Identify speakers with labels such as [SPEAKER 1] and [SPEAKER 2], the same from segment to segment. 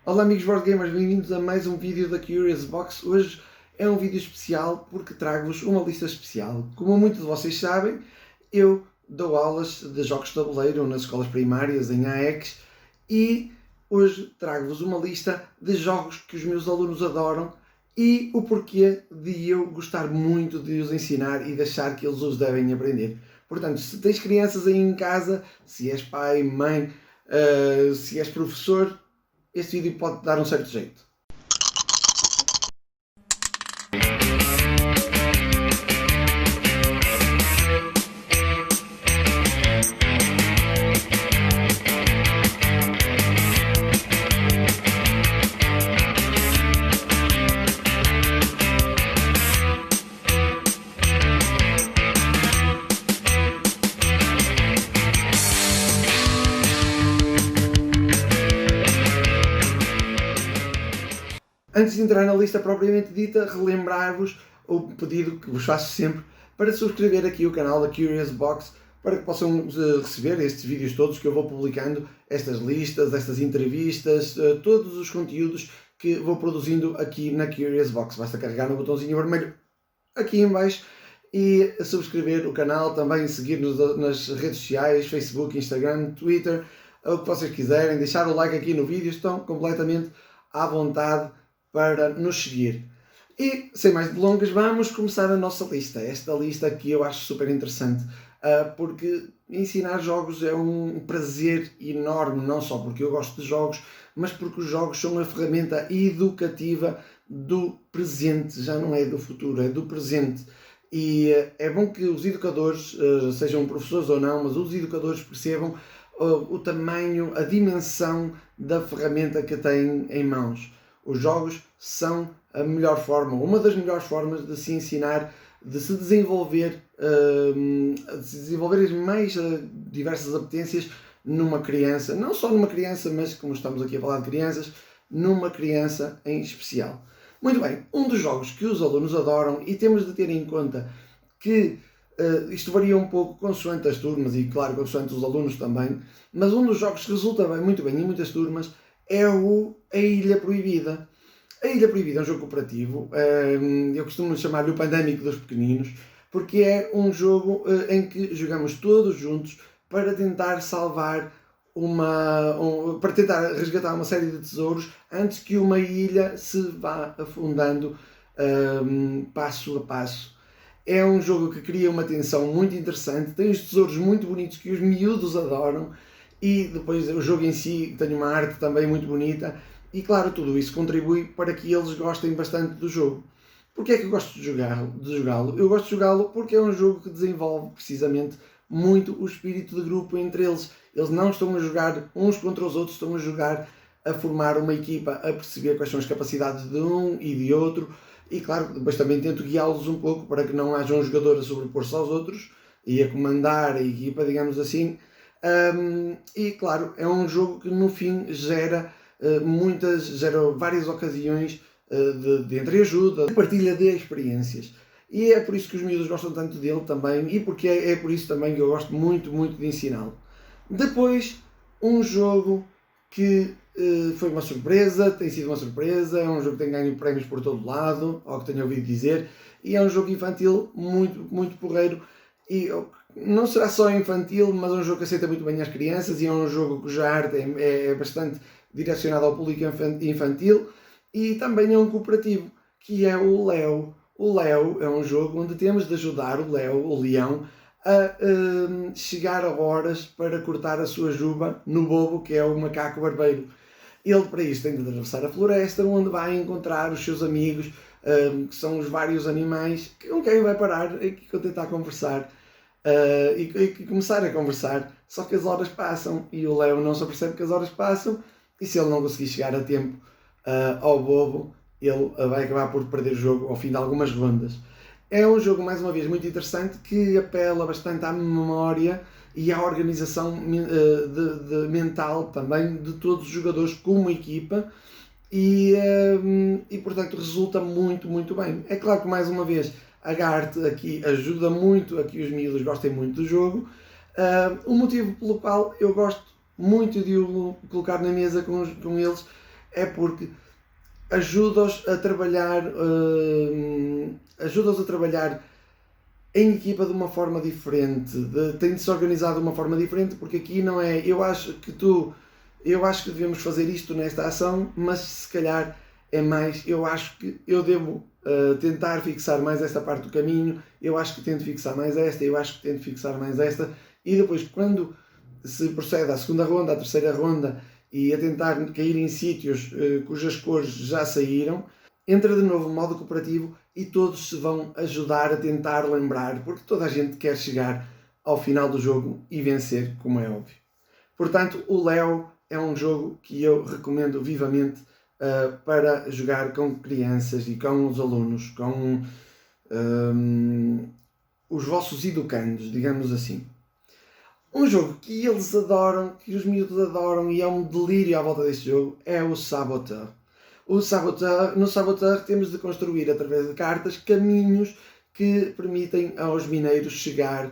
[SPEAKER 1] Olá amigos board gamers, bem-vindos a mais um vídeo da Curious Box. Hoje é um vídeo especial porque trago-vos uma lista especial. Como muitos de vocês sabem, eu dou aulas de jogos de tabuleiro nas escolas primárias em AECs e hoje trago-vos uma lista de jogos que os meus alunos adoram e o porquê de eu gostar muito de os ensinar e de achar que eles os devem aprender. Portanto, se tens crianças aí em casa, se és pai, mãe, se és professor, este vídeo pode dar um certo jeito. Antes de entrar na lista propriamente dita, relembrar-vos o pedido que vos faço sempre para subscrever aqui o canal da Curious Box para que possam receber estes vídeos todos que eu vou publicando, estas listas, estas entrevistas, todos os conteúdos que vou produzindo aqui na Curious Box. Basta carregar no botãozinho vermelho aqui em baixo e subscrever o canal, também seguir-nos nas redes sociais, Facebook, Instagram, Twitter, o que vocês quiserem, deixar o like aqui no vídeo, estão completamente à vontade para nos seguir. E, sem mais delongas, vamos começar a nossa lista. Esta lista aqui eu acho super interessante, porque ensinar jogos é um prazer enorme, não só porque eu gosto de jogos, mas porque os jogos são uma ferramenta educativa do presente, já não é do futuro, é do presente. E é bom que os educadores, sejam professores ou não, mas os educadores percebam o tamanho, a dimensão da ferramenta que têm em mãos. Os jogos são a melhor forma, uma das melhores formas de se ensinar, de se desenvolver, as mais diversas apetências numa criança, não só numa criança, mas como estamos aqui a falar de crianças, numa criança em especial. Muito bem, um dos jogos que os alunos adoram, e temos de ter em conta que isto varia um pouco consoante as turmas e claro consoante os alunos também, mas um dos jogos que resulta muito bem em muitas turmas é a Ilha Proibida. A Ilha Proibida é um jogo cooperativo, eu costumo chamar-lhe o Pandémico dos Pequeninos, porque é um jogo em que jogamos todos juntos para tentar salvar para tentar resgatar uma série de tesouros antes que uma ilha se vá afundando passo a passo. É um jogo que cria uma tensão muito interessante, tem os tesouros muito bonitos que os miúdos adoram, e depois o jogo em si tem uma arte também muito bonita e claro, tudo isso contribui para que eles gostem bastante do jogo. Porquê é que eu gosto de jogá-lo? Eu gosto de jogá-lo porque é um jogo que desenvolve precisamente muito o espírito de grupo entre eles. Eles não estão a jogar uns contra os outros, estão a jogar a formar uma equipa, a perceber quais são as capacidades de um e de outro e claro, depois também tento guiá-los um pouco para que não haja um jogador a sobrepor-se aos outros e a comandar a equipa, digamos assim. E claro, é um jogo que no fim gera várias ocasiões de entreajuda, de partilha de experiências. E é por isso que os miúdos gostam tanto dele também, e porque é por isso também que eu gosto muito, muito de ensiná-lo. Depois, um jogo que foi uma surpresa, tem sido uma surpresa, é um jogo que tem ganho prémios por todo lado, ao que tenho ouvido dizer, e é um jogo infantil muito, muito porreiro, e não será só infantil, mas é um jogo que aceita muito bem as crianças e é um jogo cuja arte é bastante direcionada ao público infantil e também é um cooperativo, que é o Léo. O Léo é um jogo onde temos de ajudar o Léo, o leão, a chegar a horas para cortar a sua juba no Bobo, que é o macaco barbeiro. Ele para isto tem de atravessar a floresta, onde vai encontrar os seus amigos, que são os vários animais com quem vai parar e que tentar conversar. E começar a conversar, só que as horas passam e o Léo não se apercebe que as horas passam e se ele não conseguir chegar a tempo ao Bobo, ele vai acabar por perder o jogo ao fim de algumas rondas. É um jogo, mais uma vez, muito interessante que apela bastante à memória e à organização mental também de todos os jogadores como equipa e portanto resulta muito, muito bem. É claro que mais uma vez a arte aqui ajuda muito a que os miúdos gostem muito do jogo. O motivo pelo qual eu gosto muito de o colocar na mesa com eles é porque ajuda-os a trabalhar, em equipa de uma forma diferente, tem de se organizar de uma forma diferente, porque aqui não é eu acho que devemos fazer isto nesta ação, mas se calhar é mais eu acho que eu devo tentar fixar mais esta parte do caminho, eu acho que tento fixar mais esta, eu acho que tento fixar mais esta, e depois quando se procede à segunda ronda, à terceira ronda, e a tentar cair em sítios cujas cores já saíram, entra de novo o modo cooperativo e todos se vão ajudar a tentar lembrar, porque toda a gente quer chegar ao final do jogo e vencer, como é óbvio. Portanto, o Leo é um jogo que eu recomendo vivamente para jogar com crianças e com os alunos, com os vossos educandos, digamos assim. Um jogo que eles adoram, que os miúdos adoram e é um delírio à volta deste jogo, é o Saboteur. No Saboteur temos de construir, através de cartas, caminhos que permitem aos mineiros chegar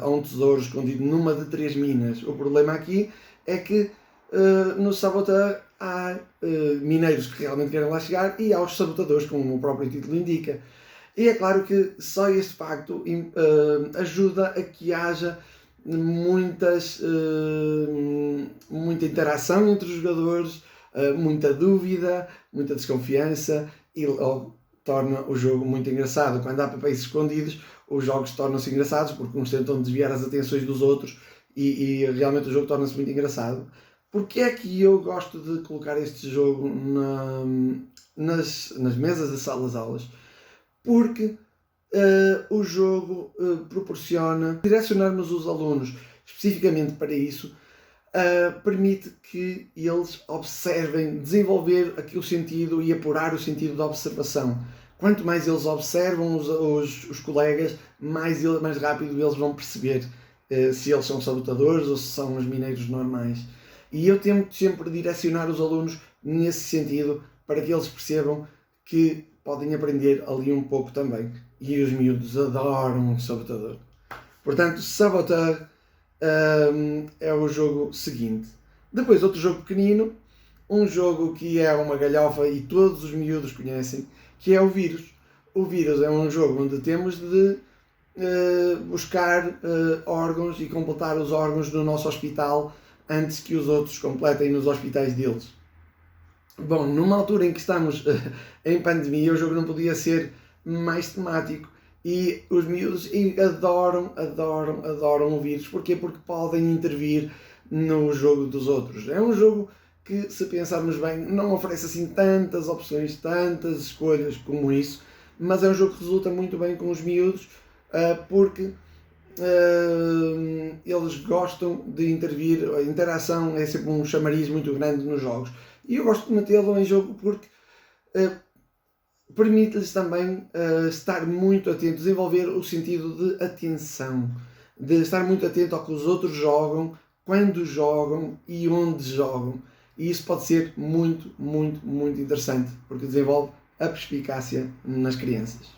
[SPEAKER 1] a um tesouro escondido numa de 3 minas. O problema aqui é que no Saboteur há mineiros que realmente querem lá chegar e há os sabotadores, como o próprio título indica. E é claro que só este facto ajuda a que haja muita interação entre os jogadores, muita dúvida, muita desconfiança e logo torna o jogo muito engraçado. Quando há papéis escondidos, os jogos tornam-se engraçados porque uns tentam desviar as atenções dos outros e realmente o jogo torna-se muito engraçado. Porque é que eu gosto de colocar este jogo nas mesas das salas-aulas? Porque o jogo proporciona direcionarmos os alunos especificamente para isso, permite que eles observem, desenvolver aqui o sentido e apurar o sentido da observação. Quanto mais eles observam os colegas, mais rápido eles vão perceber se eles são sabotadores ou se são os mineiros normais. E eu tento sempre direcionar os alunos nesse sentido para que eles percebam que podem aprender ali um pouco também. E os miúdos adoram o Sabotador. Portanto, Saboteur é o jogo seguinte. Depois, outro jogo pequenino, um jogo que é uma galhofa e todos os miúdos conhecem, que é o Vírus. O Vírus é um jogo onde temos de buscar órgãos e completar os órgãos no nosso hospital antes que os outros completem nos hospitais deles. Bom, numa altura em que estamos em pandemia, o jogo não podia ser mais temático e os miúdos adoram o Vírus. Porquê? Porque podem intervir no jogo dos outros. É um jogo que, se pensarmos bem, não oferece assim tantas opções, tantas escolhas como isso, mas é um jogo que resulta muito bem com os miúdos porque eles gostam de intervir. A interação é sempre um chamariz muito grande nos jogos. E eu gosto de metê-lo em jogo porque permite-lhes também estar muito atento, desenvolver o sentido de atenção, de estar muito atento ao que os outros jogam, quando jogam e onde jogam. E isso pode ser muito, muito, muito interessante, porque desenvolve a perspicácia nas crianças.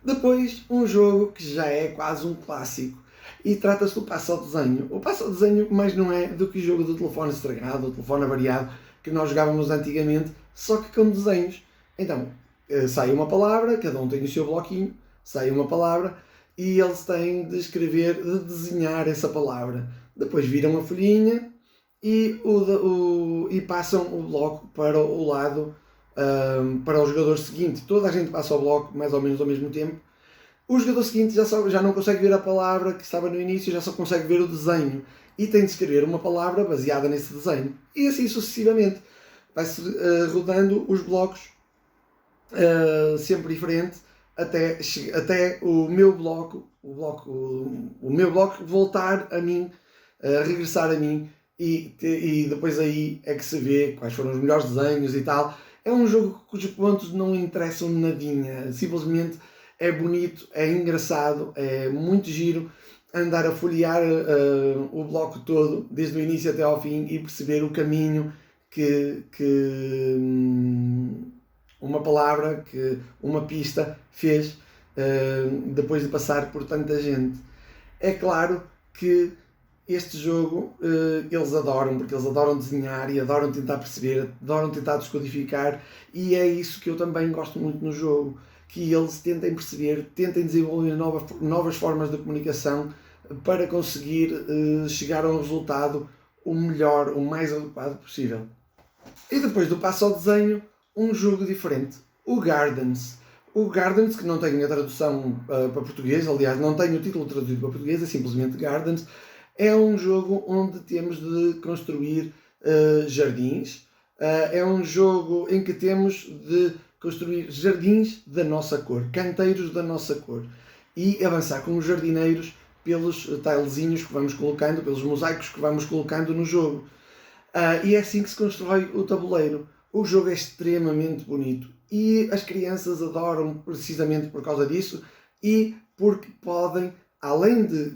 [SPEAKER 1] Depois, um jogo que já é quase um clássico, e trata-se do passo ao desenho. O passo ao desenho mais não é do que o jogo do telefone estragado, o telefone avariado, que nós jogávamos antigamente, só que com desenhos. Então, sai uma palavra, cada um tem o seu bloquinho, sai uma palavra, e eles têm de escrever, de desenhar essa palavra. Depois viram a folhinha e passam o bloco para o lado, para o jogador seguinte. Toda a gente passa o bloco mais ou menos ao mesmo tempo. O jogador seguinte já não consegue ver a palavra que estava no início, já só consegue ver o desenho. E tem de escrever uma palavra baseada nesse desenho. E assim sucessivamente. Vai-se rodando os blocos sempre diferente até o meu bloco voltar a mim, regressar a mim. E depois aí é que se vê quais foram os melhores desenhos e tal. É um jogo cujos pontos não interessam nadinha. Simplesmente é bonito, é engraçado, é muito giro andar a folhear o bloco todo, desde o início até ao fim, e perceber o caminho que uma palavra, que uma pista fez depois de passar por tanta gente. É claro que este jogo eles adoram, porque eles adoram desenhar e adoram tentar perceber, adoram tentar descodificar, e é isso que eu também gosto muito no jogo, que eles tentem perceber, tentem desenvolver novas formas de comunicação para conseguir chegar a um resultado o melhor, o mais adequado possível. E depois do passo ao desenho, um jogo diferente, o Gardens. O Gardens, que não tem a tradução para português, aliás, não tem o título traduzido para português, é simplesmente Gardens, é um jogo onde temos de construir jardins. É um jogo em que temos de construir jardins da nossa cor, canteiros da nossa cor, e avançar como jardineiros pelos tilezinhos que vamos colocando, pelos mosaicos que vamos colocando no jogo. E é assim que se constrói o tabuleiro. O jogo é extremamente bonito e as crianças adoram precisamente por causa disso e porque podem, além de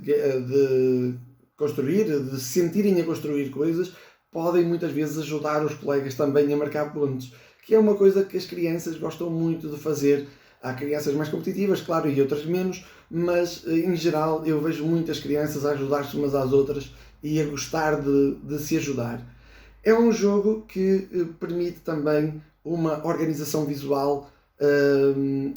[SPEAKER 1] construir, de se sentirem a construir coisas, podem muitas vezes ajudar os colegas também a marcar pontos, que é uma coisa que as crianças gostam muito de fazer. Há crianças mais competitivas, claro, e outras menos, mas em geral eu vejo muitas crianças a ajudar-se umas às outras e a gostar de se ajudar. É um jogo que permite também uma organização visual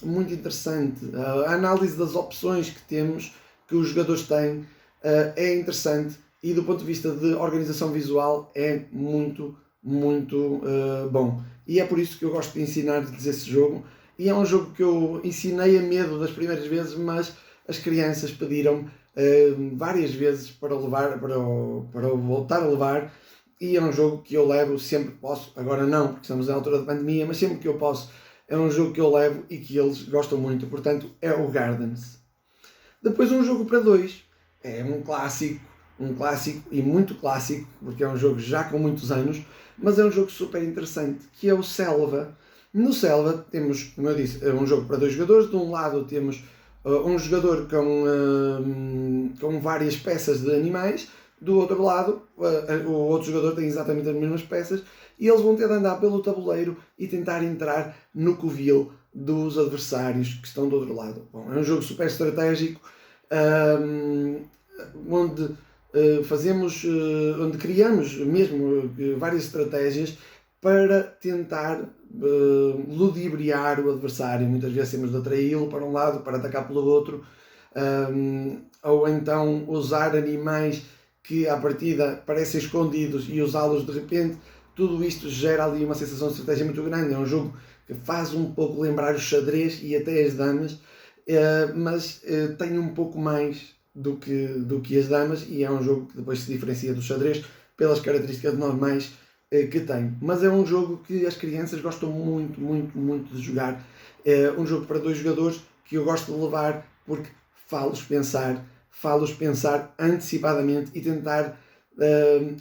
[SPEAKER 1] muito interessante. A análise das opções que temos, que os jogadores têm, é interessante e do ponto de vista de organização visual é muito, muito bom. E é por isso que eu gosto de ensinar-lhes esse jogo. E é um jogo que eu ensinei a medo das primeiras vezes, mas as crianças pediram várias vezes para voltar a levar. E é um jogo que eu levo sempre que posso, agora não, porque estamos na altura da pandemia, mas sempre que eu posso, é um jogo que eu levo e que eles gostam muito, portanto é o Gardens. Depois um jogo para dois, é um clássico e muito clássico, porque é um jogo já com muitos anos, mas é um jogo super interessante, que é o Selva. No Selva temos, como eu disse, é um jogo para dois jogadores, de um lado temos um jogador com várias peças de animais, do outro lado, o outro jogador tem exatamente as mesmas peças e eles vão ter de andar pelo tabuleiro e tentar entrar no covil dos adversários que estão do outro lado. Bom, é um jogo super estratégico onde onde criamos mesmo várias estratégias para tentar ludibriar o adversário. Muitas vezes temos de atraí-lo para um lado, para atacar pelo outro, ou então usar animais que à partida parecem escondidos e usá-los de repente. Tudo isto gera ali uma sensação de estratégia muito grande. É um jogo que faz um pouco lembrar o xadrez e até as damas, mas tem um pouco mais do que as damas, e é um jogo que depois se diferencia do xadrez pelas características normais que tem. Mas é um jogo que as crianças gostam muito, muito, muito de jogar. É um jogo para dois jogadores que eu gosto de levar porque fá-los pensar antecipadamente e tentar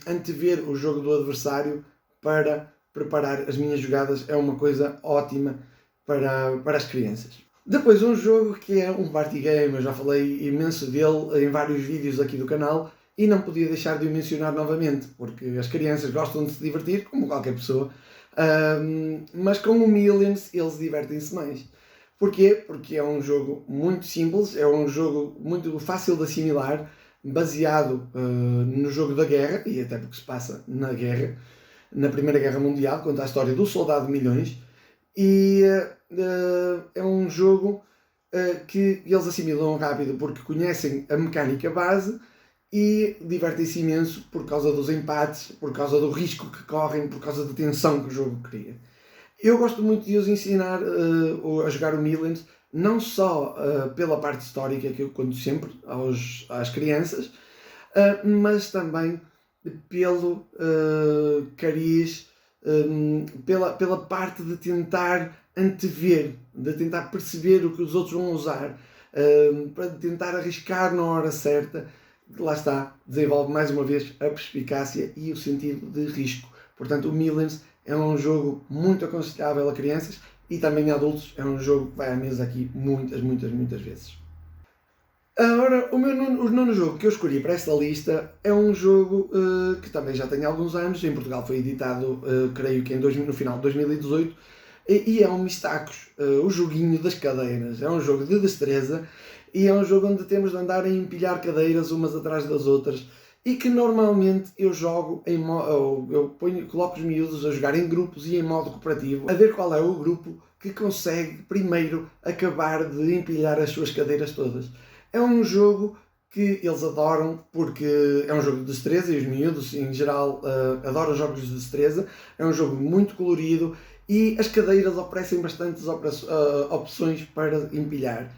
[SPEAKER 1] antever o jogo do adversário para preparar as minhas jogadas. É uma coisa ótima para as crianças. Depois um jogo que é um party game, eu já falei imenso dele em vários vídeos aqui do canal e não podia deixar de o mencionar novamente, porque as crianças gostam de se divertir, como qualquer pessoa, mas com o Millions eles divertem-se mais. Porquê? Porque é um jogo muito simples, é um jogo muito fácil de assimilar, baseado no jogo da guerra, e até porque se passa na guerra, na Primeira Guerra Mundial, conta a história do soldado de milhões, e é um jogo que eles assimilam rápido porque conhecem a mecânica base e divertem-se imenso por causa dos empates, por causa do risco que correm, por causa da tensão que o jogo cria. Eu gosto muito de os ensinar a jogar o Millions, não só pela parte histórica que eu conto sempre às crianças, mas também pelo cariz, pela parte de tentar antever, de tentar perceber o que os outros vão usar, para tentar arriscar na hora certa. Lá está, desenvolve mais uma vez a perspicácia e o sentido de risco. Portanto, o Millions é um jogo muito aconselhável a crianças e também a adultos. É um jogo que vai à mesa aqui muitas, muitas, muitas vezes. Agora, o nono jogo que eu escolhi para esta lista é um jogo que também já tem alguns anos. Em Portugal foi editado, creio que no final de 2018, e é um Mistacos, o joguinho das cadeiras. É um jogo de destreza e é um jogo onde temos de andar a empilhar cadeiras umas atrás das outras e que normalmente eu jogo coloco os miúdos a jogar em grupos e em modo cooperativo, a ver qual é o grupo que consegue primeiro acabar de empilhar as suas cadeiras todas. É um jogo que eles adoram porque é um jogo de destreza e os miúdos em geral adoram jogos de destreza. É um jogo muito colorido e as cadeiras oferecem bastantes opções para empilhar.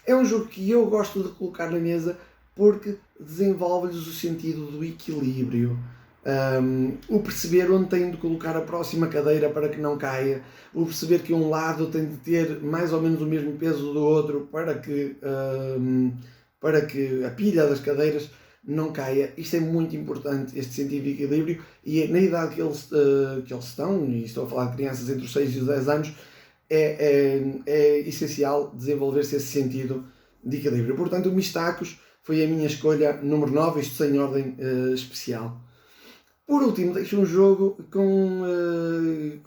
[SPEAKER 1] É um jogo que eu gosto de colocar na mesa porque desenvolve-lhes o sentido do equilíbrio, o perceber onde tem de colocar a próxima cadeira para que não caia, o perceber que um lado tem de ter mais ou menos o mesmo peso do outro para que a pilha das cadeiras não caia. Isto é muito importante, este sentido de equilíbrio, e na idade que eles estão, e estou a falar de crianças entre os 6 e os 10 anos, é essencial desenvolver-se esse sentido de equilíbrio. Portanto, o Mistacos foi a minha escolha número 9, isto sem ordem especial. Por último, deixo um jogo com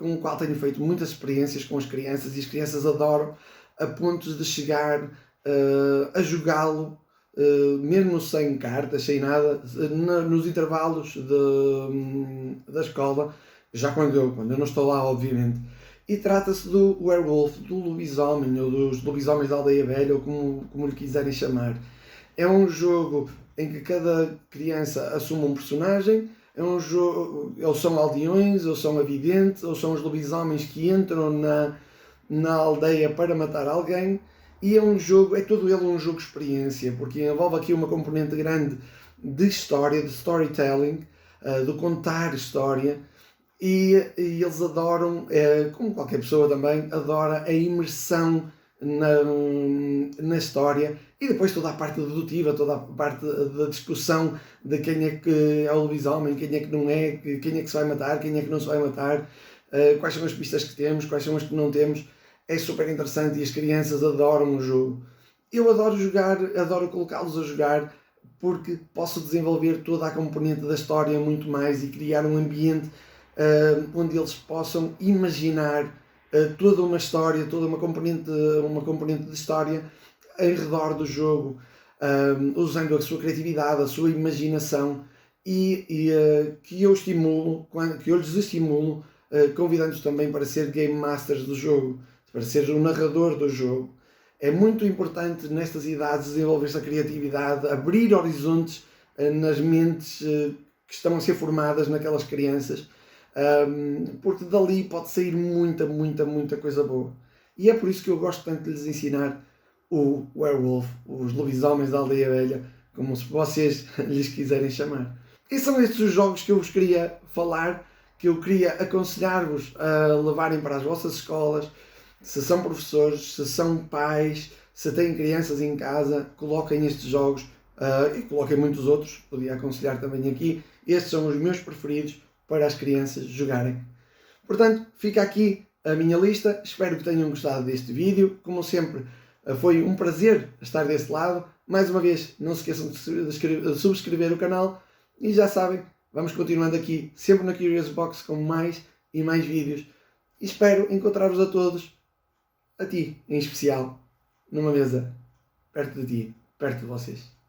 [SPEAKER 1] o qual tenho feito muitas experiências com as crianças, e as crianças adoram, a pontos de chegar a jogá-lo, mesmo sem cartas, sem nada, nos intervalos da escola, já quando eu não estou lá, obviamente. E trata-se do Werewolf, do lobisomem, ou dos lobisomens da Aldeia Velha, ou como lhe quiserem chamar. É um jogo em que cada criança assume um personagem. É um jogo, ou são aldeões, ou são avidentes, ou são os lobisomens que entram na aldeia para matar alguém. E é todo ele um jogo experiência, porque envolve aqui uma componente grande de história, de storytelling, de contar história. E eles adoram, como qualquer pessoa também, adora a imersão na história, e depois toda a parte dedutiva, toda a parte da discussão de quem é que é o lobisomem, quem é que não é, quem é que se vai matar, quem é que não se vai matar, quais são as pistas que temos, quais são as que não temos. É super interessante e as crianças adoram o jogo. Eu adoro jogar, adoro colocá-los a jogar, porque posso desenvolver toda a componente da história muito mais e criar um ambiente onde eles possam imaginar toda uma história, toda uma componente de história em redor do jogo, usando a sua criatividade, a sua imaginação, e que eu lhes estimulo, convidando-os também para ser Game Masters do jogo, para ser o narrador do jogo. É muito importante nestas idades desenvolver-se a criatividade, abrir horizontes nas mentes que estão a ser formadas naquelas crianças, porque dali pode sair muita coisa boa. E é por isso que eu gosto tanto de lhes ensinar o Werewolf, os lobisomens da Aldeia Velha, como se vocês lhes quiserem chamar. E são estes os jogos que eu vos queria falar, que eu queria aconselhar-vos a levarem para as vossas escolas. Se são professores, se são pais, se têm crianças em casa, coloquem estes jogos e coloquem muitos outros, podia aconselhar também aqui. Estes são os meus preferidos para as crianças jogarem. Portanto, fica aqui a minha lista. Espero que tenham gostado deste vídeo. Como sempre, foi um prazer estar desse lado. Mais uma vez, não se esqueçam de subscrever o canal. E já sabem, vamos continuando aqui, sempre na Curious Box, com mais e mais vídeos. E espero encontrar-vos a todos, a ti em especial, numa mesa perto de ti, perto de vocês.